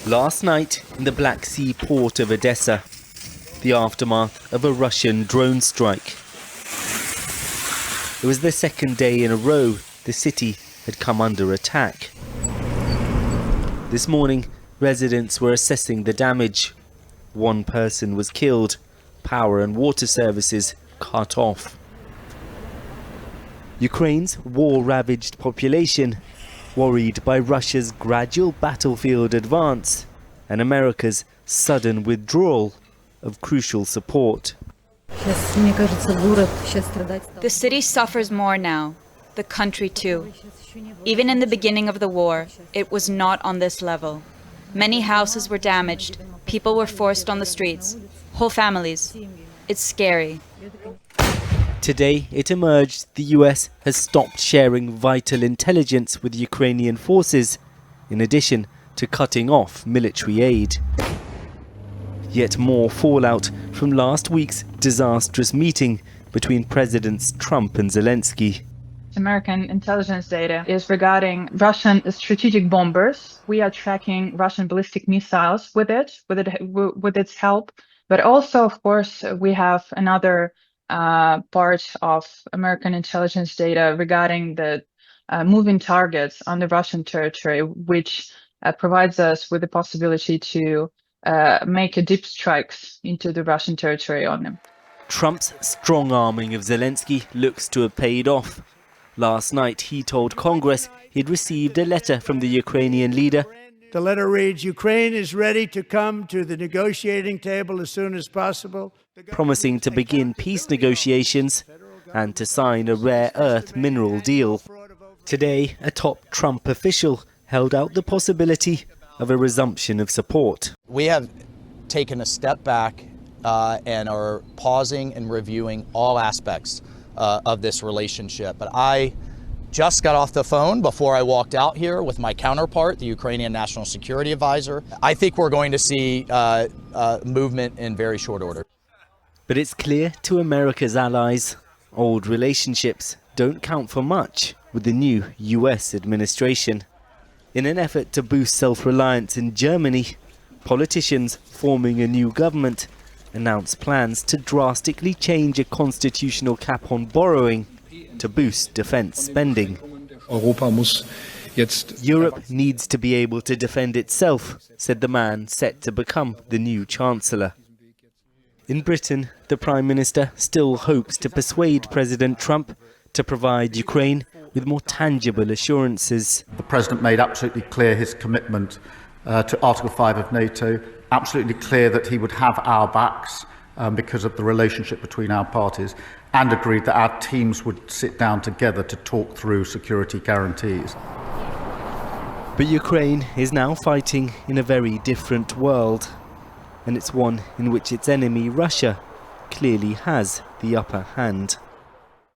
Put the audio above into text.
Last night in the Black Sea port of Odessa, the aftermath of a Russian drone strike. It was the second day in a row the city had come under attack. This morning, residents were assessing the damage. One person was killed, power and water services cut off. Ukraine's war-ravaged population, worried by Russia's gradual battlefield advance and America's sudden withdrawal of crucial support. The city suffers more now, the country too. Even in the beginning of the war, it was not on this level. Many houses were damaged, people were forced on the streets, whole families. It's scary. Today, it emerged the US has stopped sharing vital intelligence with Ukrainian forces, in addition to cutting off military aid. Yet more fallout from last week's disastrous meeting between Presidents Trump and Zelensky. American intelligence data is regarding Russian strategic bombers. We are tracking Russian ballistic missiles with its help. But also, of course, we have another part of American intelligence data regarding the moving targets on the Russian territory, which provides us with the possibility to make deep strikes into the Russian territory on them. Trump's strong-arming of Zelensky looks to have paid off. Last night, he told Congress he'd received a letter from the Ukrainian leader. The letter reads, Ukraine is ready to come to the negotiating table as soon as possible, promising to begin peace negotiations and to sign a rare earth mineral deal. Today, a top Trump official held out the possibility of a resumption of support. We have taken a step back and are pausing and reviewing all aspects of this relationship. But I just got off the phone before I walked out here with my counterpart, the Ukrainian National Security Advisor. I think we're going to see movement in very short order. But it's clear to America's allies, old relationships don't count for much with the new US administration. In an effort to boost self-reliance in Germany, politicians forming a new government announced plans to drastically change a constitutional cap on borrowing to boost defense spending. Europe needs to be able to defend itself, said the man set to become the new chancellor. In Britain, the Prime Minister still hopes to persuade President Trump to provide Ukraine with more tangible assurances. The President made absolutely clear his commitment to Article 5 of NATO, absolutely clear that he would have our backs because of the relationship between our parties, and agreed that our teams would sit down together to talk through security guarantees. But Ukraine is now fighting in a very different world, and it's one in which its enemy, Russia, clearly has the upper hand.